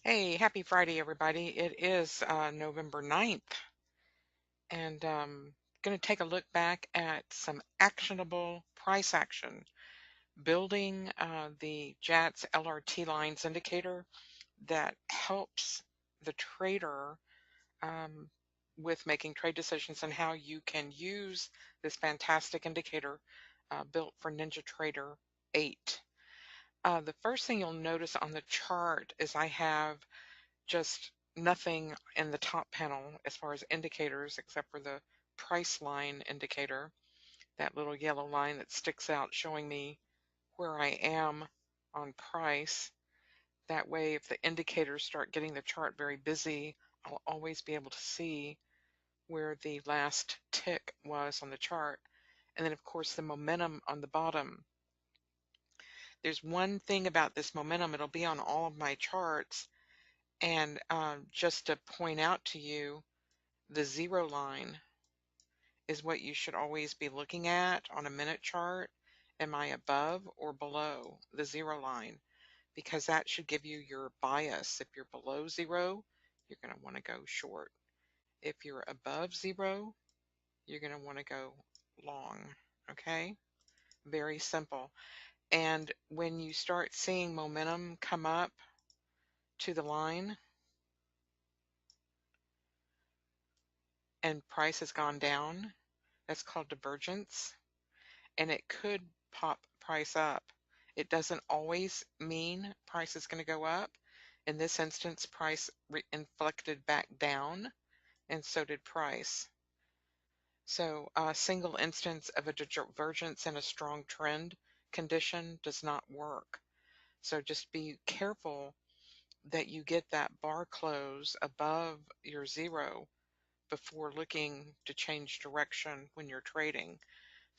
Hey, happy Friday, everybody. It is November 9th, and going to take a look back at some actionable price action, building the JATS LRT lines indicator that helps the trader um, with making trade decisions and how you can use this fantastic indicator built for NinjaTrader 8. The first thing you'll notice on the chart is I have just nothing in the top panel as far as indicators except for the price line indicator, that little yellow line that sticks out showing me where I am on price. That way, if the indicators start getting the chart very busy, I'll always be able to see where the last tick was on the chart. And then, of course, the momentum on the bottom. There's one thing about this momentum, it'll be on all of my charts. And just to point out to you, the zero line is what you should always be looking at on a minute chart. Am I above or below the zero line? Because that should give you your bias. If you're below zero, you're going to want to go short. If you're above zero, you're going to want to go long. Okay? Very simple. And when you start seeing momentum come up to the line, and price has gone down, that's called divergence, and it could pop price up. It doesn't always mean price is going to go up. In this instance, price inflected back down, and so did price. So a single instance of a divergence in a strong trend condition does not work. So just be careful that you get that bar close above your zero before looking to change direction when you're trading.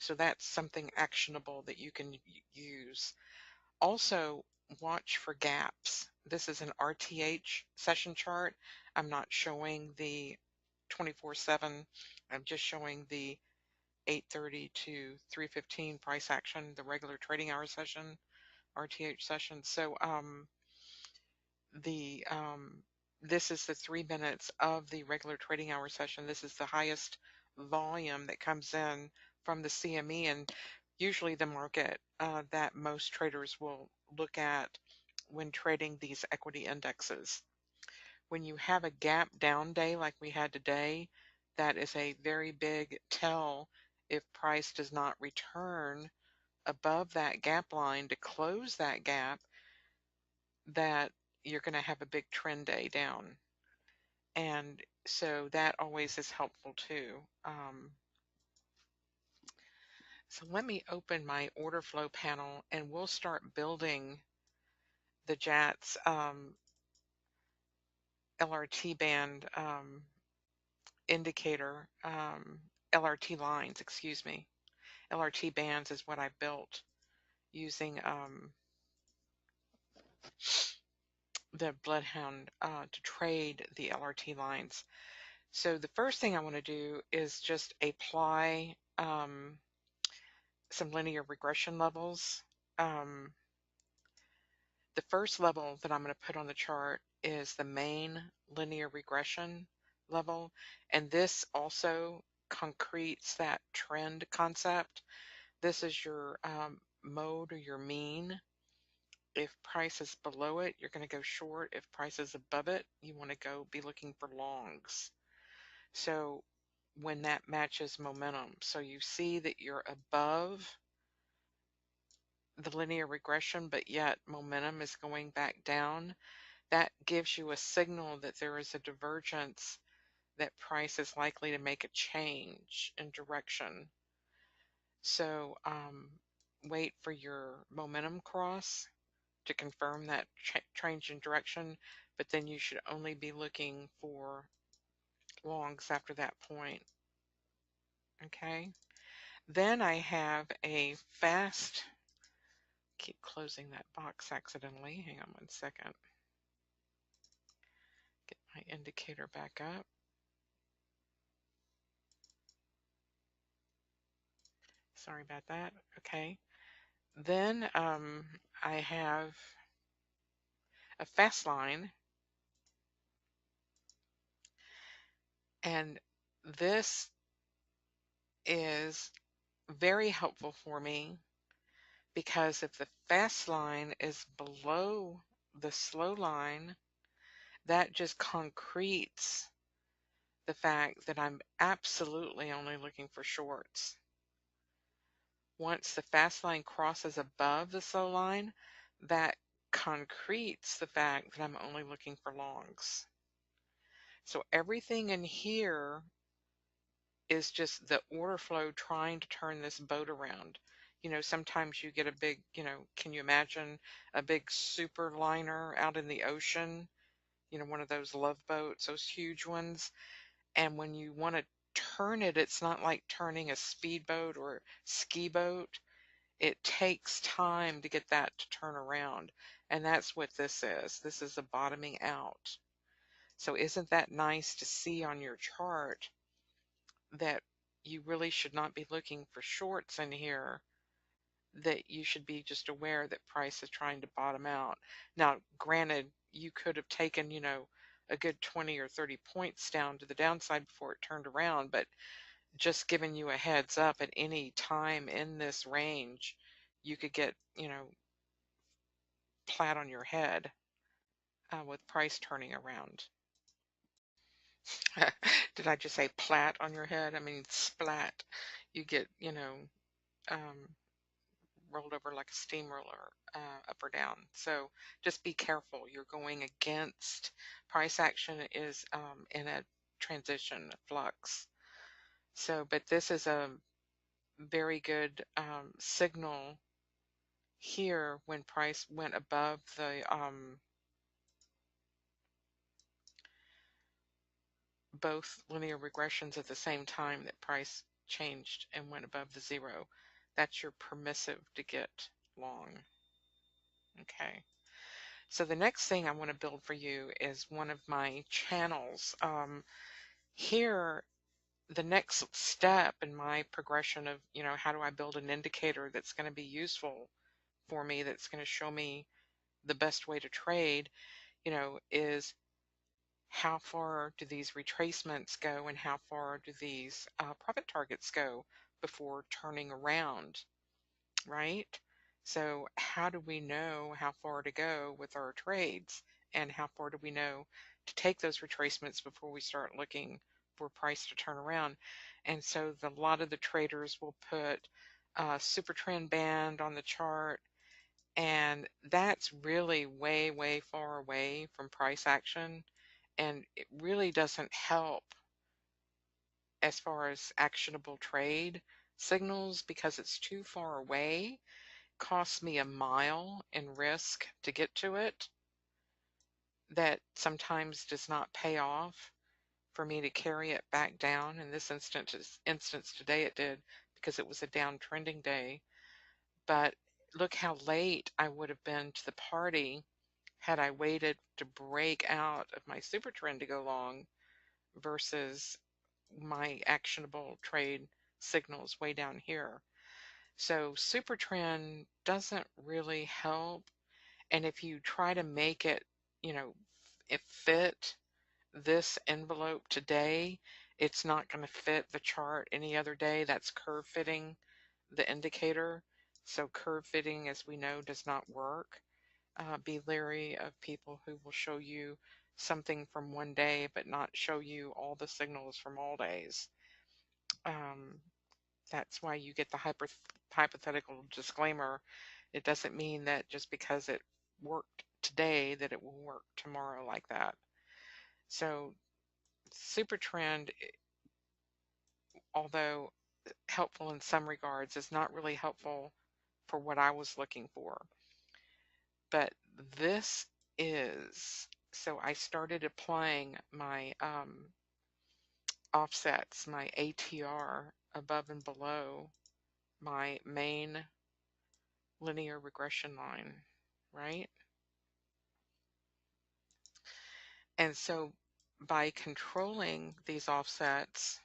So that's something actionable that you can use. Also, watch for gaps. This is an RTH session chart. I'm not showing the 24/7. I'm just showing the 8:30 to 3:15 price action, the regular trading hour session, RTH session. So this is the 3 minutes of the regular trading hour session. This is the highest volume that comes in from the CME, and usually the market that most traders will look at when trading these equity indexes. When you have a gap down day like we had today, that is a very big tell if price does not return above that gap line to close that gap, that you're going to have a big trend day down. And so that always is helpful too. So let me open my order flow panel and we'll start building the JATS LRT band indicator, LRT lines, excuse me. LRT bands is what I built using the Bloodhound to trade the LRT lines. So the first thing I want to do is just apply some linear regression levels. The first level that I'm going to put on the chart is the main linear regression level, and this also concretes that trend concept. This is your mode or your mean. If price is below it, you're going to go short. If price is above it, you want to go be looking for longs. So when that matches momentum, so you see that you're above the linear regression, but yet momentum is going back down, that gives you a signal that there is a divergence, that price is likely to make a change in direction. So wait for your momentum cross to confirm that change in direction, but then you should only be looking for longs after that point. Okay. Then I have a fast, keep closing that box accidentally. Hang on one second. Get my indicator back up. Sorry about that. Okay. Then I have a fast line And this is very helpful for me because if the fast line is below the slow line, that just concretes the fact that I'm absolutely only looking for shorts. Once the fast line crosses above the slow line, that concretes the fact that I'm only looking for longs. So everything in here is just the order flow trying to turn this boat around. Sometimes you get a big, can you imagine a big super liner out in the ocean? One of those love boats, those huge ones. And when you want to turn it, it's not like turning a speedboat or ski boat. It takes time to get that to turn around. And that's what this is. This is a bottoming out. So isn't that nice to see on your chart that you really should not be looking for shorts in here, that you should be just aware that price is trying to bottom out. Now, granted, you could have taken, a good 20 or 30 points down to the downside before it turned around, but just giving you a heads up, at any time in this range, you could get, flat on your head with price turning around. Did I just say plat on your head? I mean, splat. You get, um, rolled over like a steamroller, up or down. So just be careful. You're going against price action is in a transition flux. So, but this is a very good signal here when price went above the both linear regressions at the same time that price changed and went above the zero. That's your permissive to get long. Okay. So the next thing I want to build for you is one of my channels. Here, the next step in my progression of, how do I build an indicator that's going to be useful for me, that's going to show me the best way to trade, is how far do these retracements go and how far do these profit targets go before turning around, right? So how do we know how far to go with our trades, and how far do we know to take those retracements before we start looking for price to turn around? And so a lot of the traders will put a super trend band on the chart, and that's really way, way far away from price action, and it really doesn't help as far as actionable trade signals because it's too far away. Costs me a mile in risk to get to it, that sometimes does not pay off for me to carry it back down. In this instance today it did, because it was a down trending day. But look how late I would have been to the party had I waited to break out of my super trend to go long versus my actionable trade signals way down here. So super trend doesn't really help. And if you try to make it, it fit this envelope today, it's not going to fit the chart any other day. That's curve fitting the indicator. So curve fitting, as we know, does not work. Be leery of people who will show you something from one day but not show you all the signals from all days. That's why you get the hypothetical disclaimer. It doesn't mean that just because it worked today that it will work tomorrow like that. So super trend, although helpful in some regards, is not really helpful for what I was looking for. But this is, so I started applying my offsets, my ATR above and below my main linear regression line, right? And so by controlling these offsets,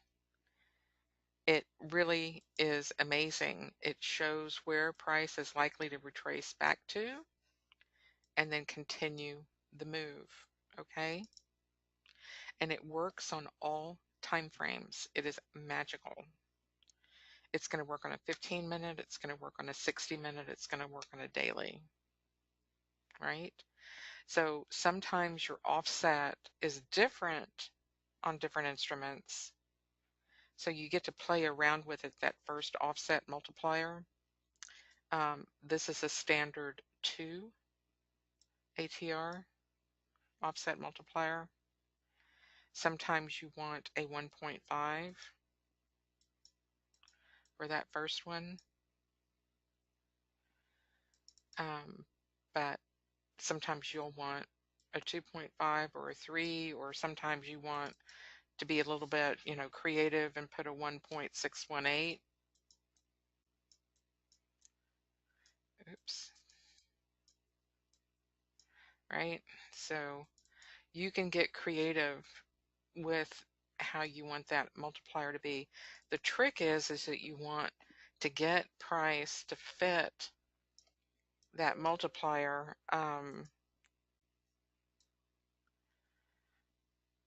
it really is amazing. It shows where price is likely to retrace back to and then continue the move, okay? And it works on all time frames. It is magical. It's going to work on a 15-minute, it's going to work on a 60-minute, it's going to work on a daily, right? So sometimes your offset is different on different instruments. So you get to play around with it, that first offset multiplier. This is a standard 2 ATR offset multiplier. Sometimes you want a 1.5 for that first one. But sometimes you'll want a 2.5 or a 3, or sometimes you want to be a little bit, creative and put a 1.618. Oops. Right? So you can get creative with how you want that multiplier to be. The trick is that you want to get price to fit that multiplier,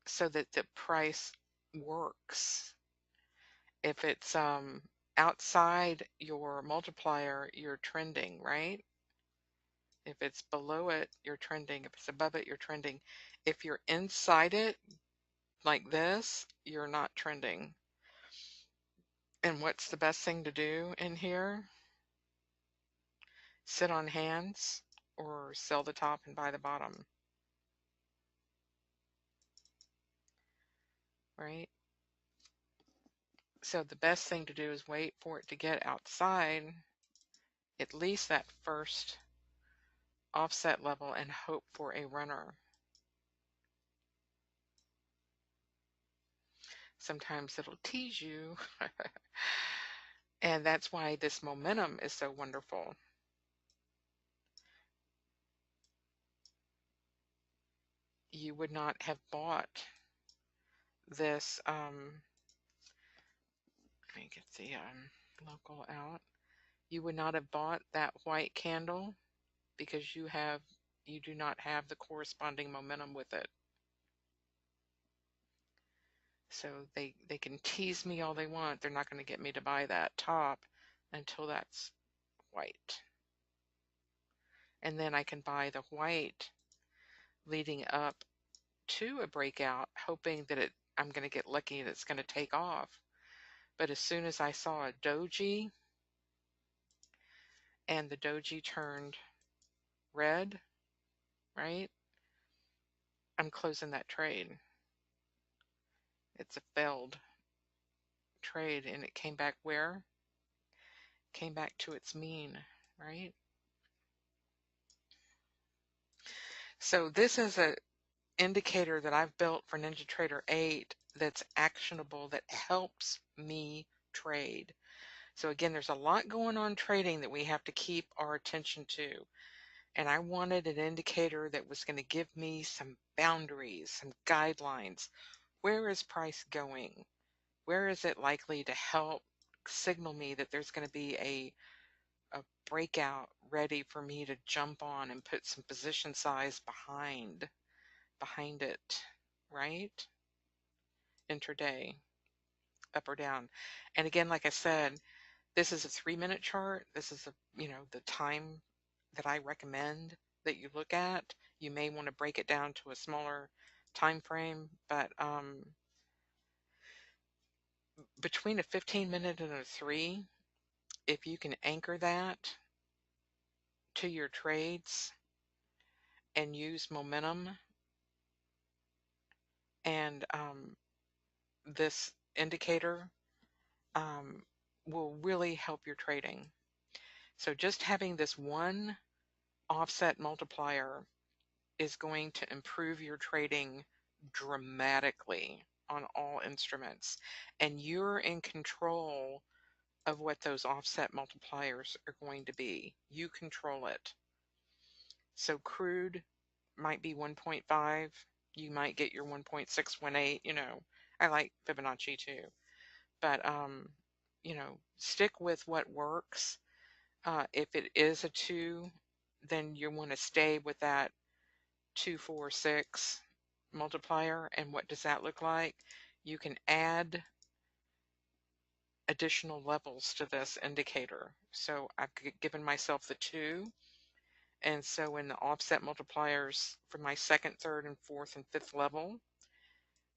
so that the price works. If it's outside your multiplier, you're trending, right? If it's below it, you're trending. If it's above it, you're trending. If you're inside it, like this, you're not trending. And what's the best thing to do in here? Sit on hands or sell the top and buy the bottom, right? So the best thing to do is wait for it to get outside at least that first offset level and hope for a runner. Sometimes it'll tease you. And that's why this momentum is so wonderful. You would not have bought this, let me get the local out. You would not have bought that white candle because you do not have the corresponding momentum with it. So they can tease me all they want. They're not going to get me to buy that top until that's white. And then I can buy the white leading up to a breakout, hoping that I'm going to get lucky and it's going to take off. But as soon as I saw a doji and the doji turned red, right, I'm closing that trade. It's a failed trade, and it came back where? Came back to its mean, right? So this is an indicator that I've built for NinjaTrader 8 that's actionable, that helps me trade. So again, there's a lot going on trading that we have to keep our attention to. And I wanted an indicator that was going to give me some boundaries, some guidelines. Where is price going? Where is it likely to help signal me that there's going to be a breakout ready for me to jump on and put some position size behind it, right? Intraday, up or down. And again, like I said, this is a 3-minute chart. This is the time that I recommend that you look at. You may want to break it down to a smaller time frame, but between a 15-minute and a 3, if you can anchor that to your trades and use momentum and this indicator will really help your trading. So just having this one offset multiplier is going to improve your trading dramatically on all instruments, and you're in control of what those offset multipliers are going to be. You control it. So crude might be 1.5. You might get your 1.618. I like Fibonacci too, but stick with what works. If it is a 2, then you want to stay with that 246 multiplier. And what does that look like? you can add additional levels to this indicator. So I've given myself the 2, and so in the offset multipliers for my second, third, and fourth and fifth level,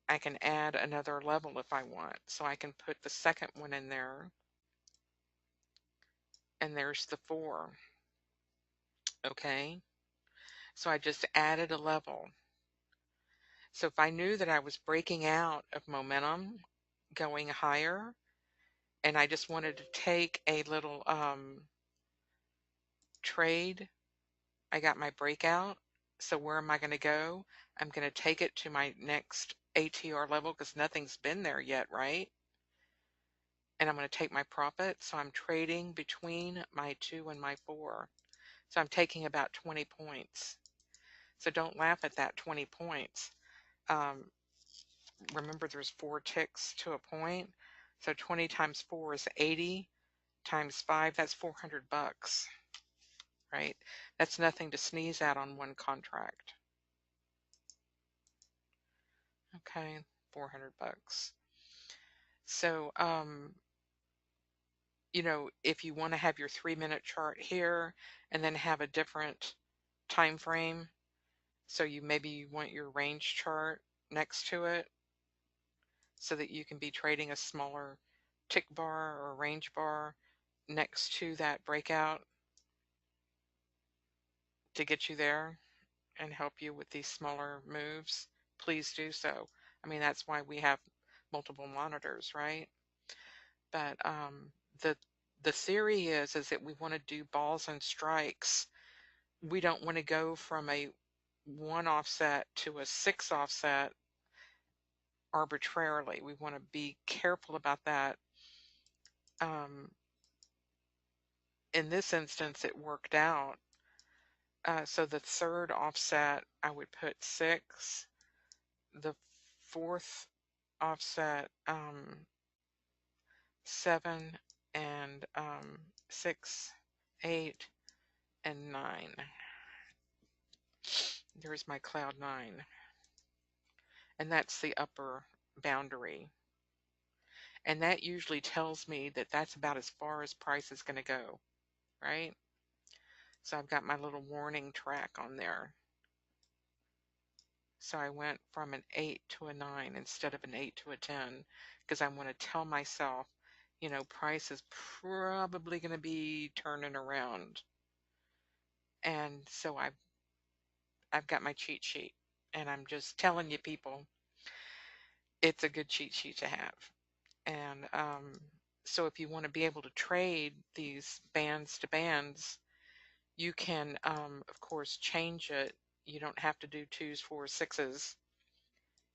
I can add another level if I want. So I can put the second one in there, and there's the 4. Okay, so I just added a level. So if I knew that I was breaking out of momentum going higher, and I just wanted to take a little trade, I got my breakout. So where am I going to go? I'm going to take it to my next ATR level because nothing's been there yet, right? And I'm going to take my profit. So I'm trading between my 2 and my 4. So I'm taking about 20 points. So don't laugh at that 20 points. Remember, there's 4 ticks to a point. So 20 times 4 is 80 times 5, that's 400 bucks, right? That's nothing to sneeze at on one contract. Okay, 400 bucks. So, you know, if you want to have your 3-minute chart here and then have a different time frame, so maybe you want your range chart next to it so that you can be trading a smaller tick bar or range bar next to that breakout to get you there and help you with these smaller moves, please do so. I mean, that's why we have multiple monitors, right? But the theory is that we want to do balls and strikes. We don't want to go from a 1 offset to a 6 offset arbitrarily. We want to be careful about that. In this instance, it worked out. So the third offset, I would put 6. The fourth offset, 7, and 6, 8, and 9. There's my cloud 9. And that's the upper boundary. And that usually tells me that that's about as far as price is going to go, right? So I've got my little warning track on there. So I went from an 8 to a 9 instead of an 8 to a 10 because I want to tell myself, you know, price is probably going to be turning around. And so I've got my cheat sheet, and I'm just telling you people, it's a good cheat sheet to have. And so if you want to be able to trade these bands to bands, you can, of course, change it. You don't have to do 2s, 4s, 6s.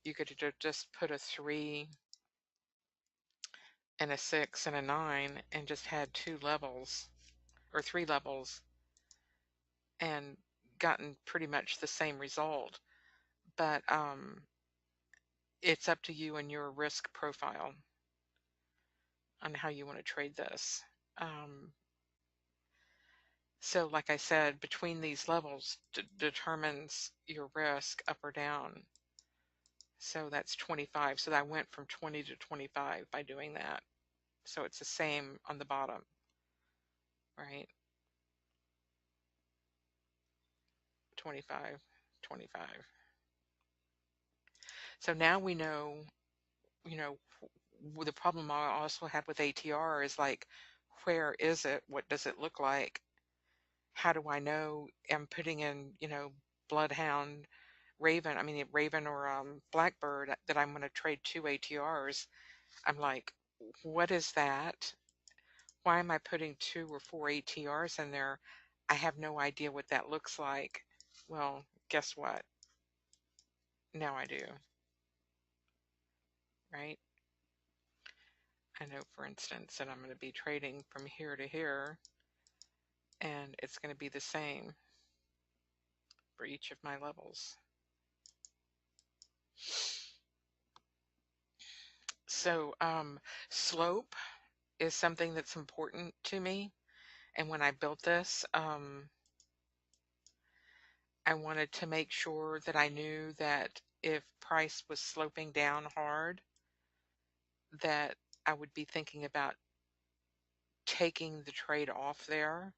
You could just put a 3 and a 6 and a 9 and just had 2 levels or 3 levels and gotten pretty much the same result. But it's up to you and your risk profile on how you want to trade this. So like I said, between these levels determines your risk up or down. So that's 25. So that went from 20 to 25 by doing that. So it's the same on the bottom, right? 25, 25. So now we know, you know, the problem I also had with ATR is like, where is it? What does it look like? How do I know? I'm putting in, you know, Bloodhound, Raven, Raven or Blackbird, that I'm going to trade 2 ATRs. I'm like, what is that? Why am I putting 2 or 4 ATRs in there? I have no idea what that looks like. Well, guess what? Now I do, right? I know, for instance, that I'm going to be trading from here to here, and it's going to be the same for each of my levels. So slope is something that's important to me. And when I built this, I wanted to make sure that I knew that if price was sloping down hard, that I would be thinking about taking the trade off there.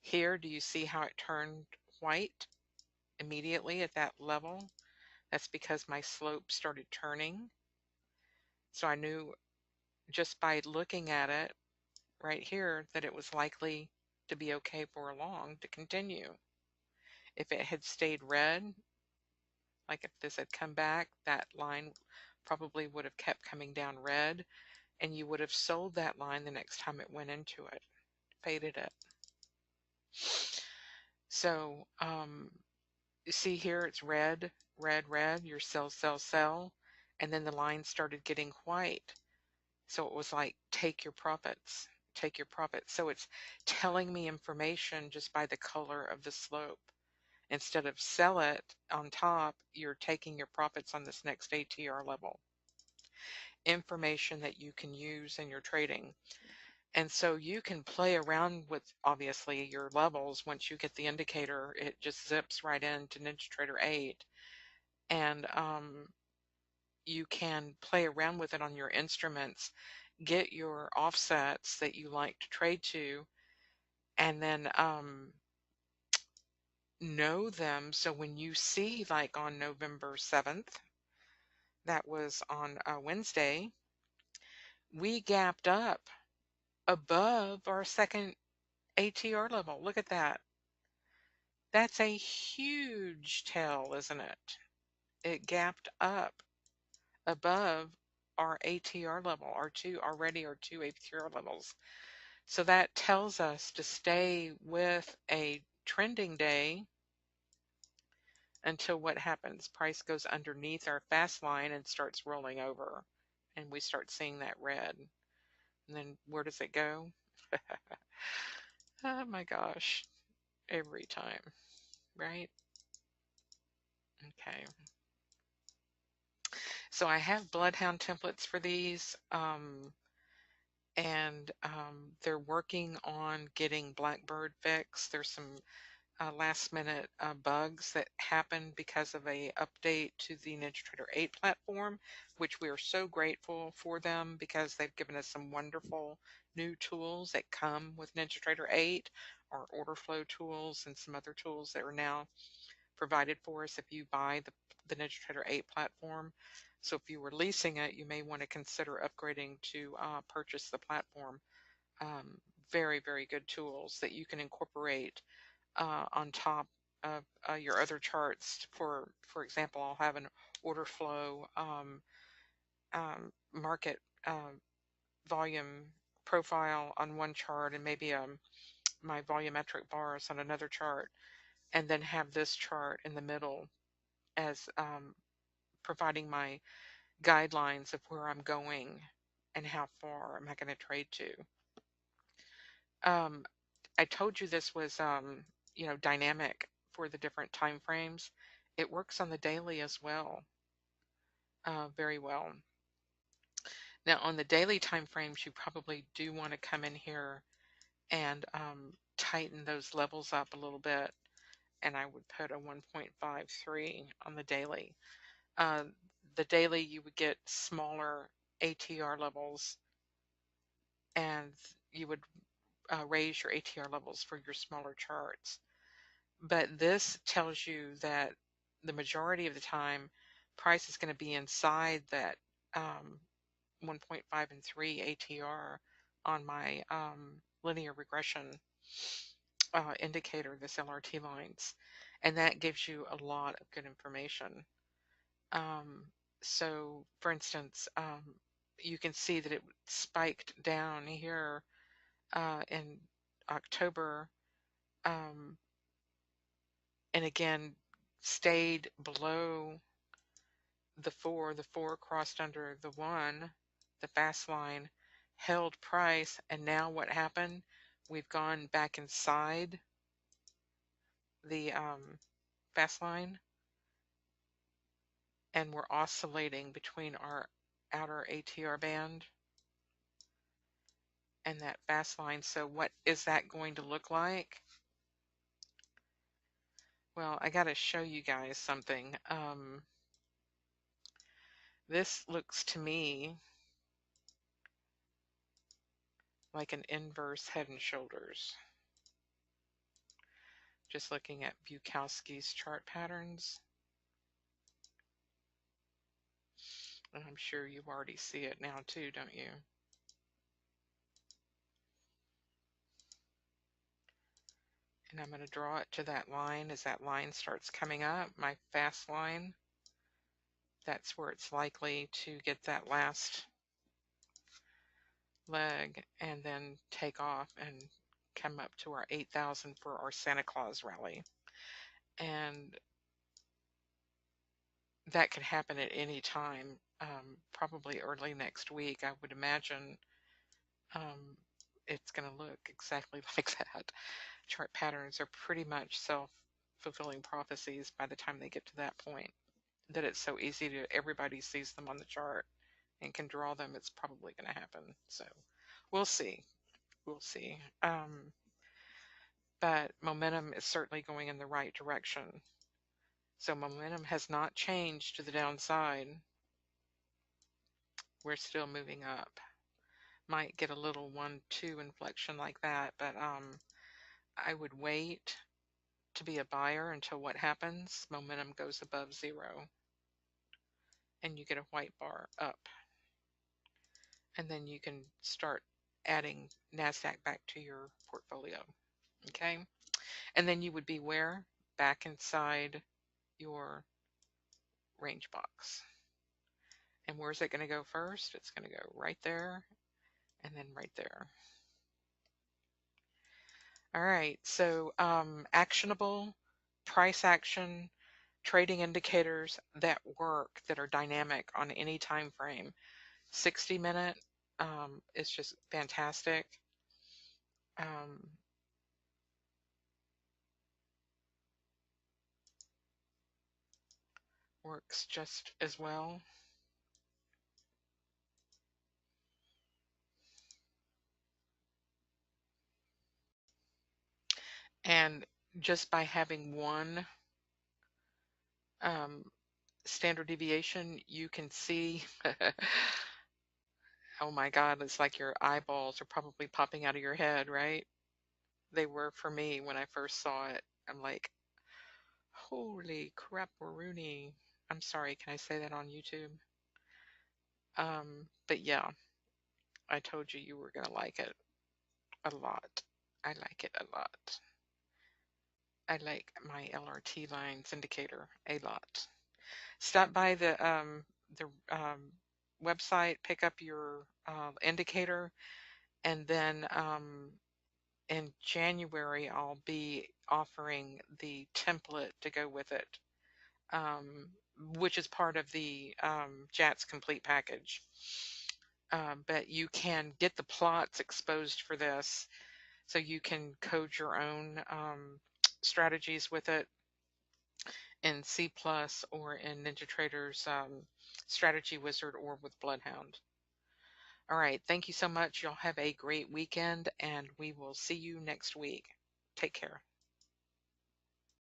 Here, do you see how it turned white immediately at that level? That's because my slope started turning. So I knew just by looking at it right here that it was likely to be okay for a long to continue. If it had stayed red, like if this had come back, that line probably would have kept coming down red, and you would have sold that line the next time it went into it, faded it. So you see here it's red, red, red, your sell, sell, sell, and then the line started getting white. So it was like, take your profits, take your profits. So it's telling me information just by the color of the slope. Instead of sell it on top, you're taking your profits on this next ATR level. Information that you can use in your trading. And so you can play around with, obviously, your levels. Once you get the indicator, it just zips right into NinjaTrader 8. And you can play around with it on your instruments, get your offsets that you like to trade to, and then know them. So when you see, like on November 7th, that was on Wednesday, we gapped up above our second ATR level. Look at that. That's a huge tail, isn't it? It gapped up above our ATR level, our two ATR levels. So that tells us to stay with a trending day until what happens? Price goes underneath our fast line and starts rolling over, and we start seeing that red. And then where does it go? Oh my gosh, every time, right? Okay. So I have Bloodhound templates for these, and they're working on getting Blackbird fixed. There's some last minute bugs that happened because of a update to the NinjaTrader 8 platform, which we are so grateful for them because they've given us some wonderful new tools that come with NinjaTrader 8, our order flow tools and some other tools that are now provided for us if you buy the NinjaTrader 8 platform. So if you were leasing it, you may want to consider upgrading to purchase the platform. Very, very good tools that you can incorporate on top of your other charts. For example, I'll have an order flow market volume profile on one chart, and maybe my volumetric bars on another chart, and then have this chart in the middle as providing my guidelines of where I'm going and how far am I going to trade to. I told you this was dynamic for the different time frames. It works on the daily as well, very well. Now on the daily time frames, you probably do want to come in here and tighten those levels up a little bit, and I would put a 1.53 on the daily. The daily, you would get smaller ATR levels, and you would raise your ATR levels for your smaller charts. But this tells you that the majority of the time, price is going to be inside that 1.5 and 3 ATR on my linear regression indicator, this LRT lines, and that gives you a lot of good information. So for instance, you can see that it spiked down here in October, and again stayed below the 4. The 4 crossed under the 1, the fast line, held price, and now what happened? We've gone back inside the fast line, and we're oscillating between our outer ATR band and that fast line. So what is that going to look like? Well, I got to show you guys something. This looks to me like an inverse head and shoulders. Just looking at Bukowski's chart patterns. And I'm sure you already see it now too, don't you? And I'm going to draw it to that line. As that line starts coming up, my fast line, that's where it's likely to get that last leg and then take off and come up to our 8,000 for our Santa Claus rally. And that could happen at any time, probably early next week. I would imagine it's going to look exactly like that. Chart patterns are pretty much self-fulfilling prophecies by the time they get to that point, that it's so easy to, everybody sees them on the chart and can draw them. It's probably going to happen. So we'll see. We'll see. But momentum is certainly going in the right direction. So momentum has not changed to the downside. We're still moving up. Might get a little 1-2 inflection like that, but I would wait to be a buyer until what happens? Momentum goes above 0 and you get a white bar up. And then you can start adding NASDAQ back to your portfolio. Okay? And then you would be where? Back inside your range box. And where's it going to go first? It's going to go right there and then right there. All right, so actionable price action trading indicators that work, that are dynamic on any time frame. 60-minute is just fantastic. Works just as well. And just by having one standard deviation, you can see, oh my God, it's like your eyeballs are probably popping out of your head, right? They were for me when I first saw it. I'm like, holy crap, Rooney. I'm sorry, can I say that on YouTube? But yeah, I told you you were going to like it a lot. I like it a lot. I like my LRT lines indicator a lot. Stop by the website, pick up your indicator, and then in January I'll be offering the template to go with it, which is part of the JATS complete package. But you can get the plots exposed for this, so you can code your own strategies with it in C+ or in NinjaTrader's Strategy Wizard or with Bloodhound. All right, thank you so much. Y'all have a great weekend, and we will see you next week. Take care.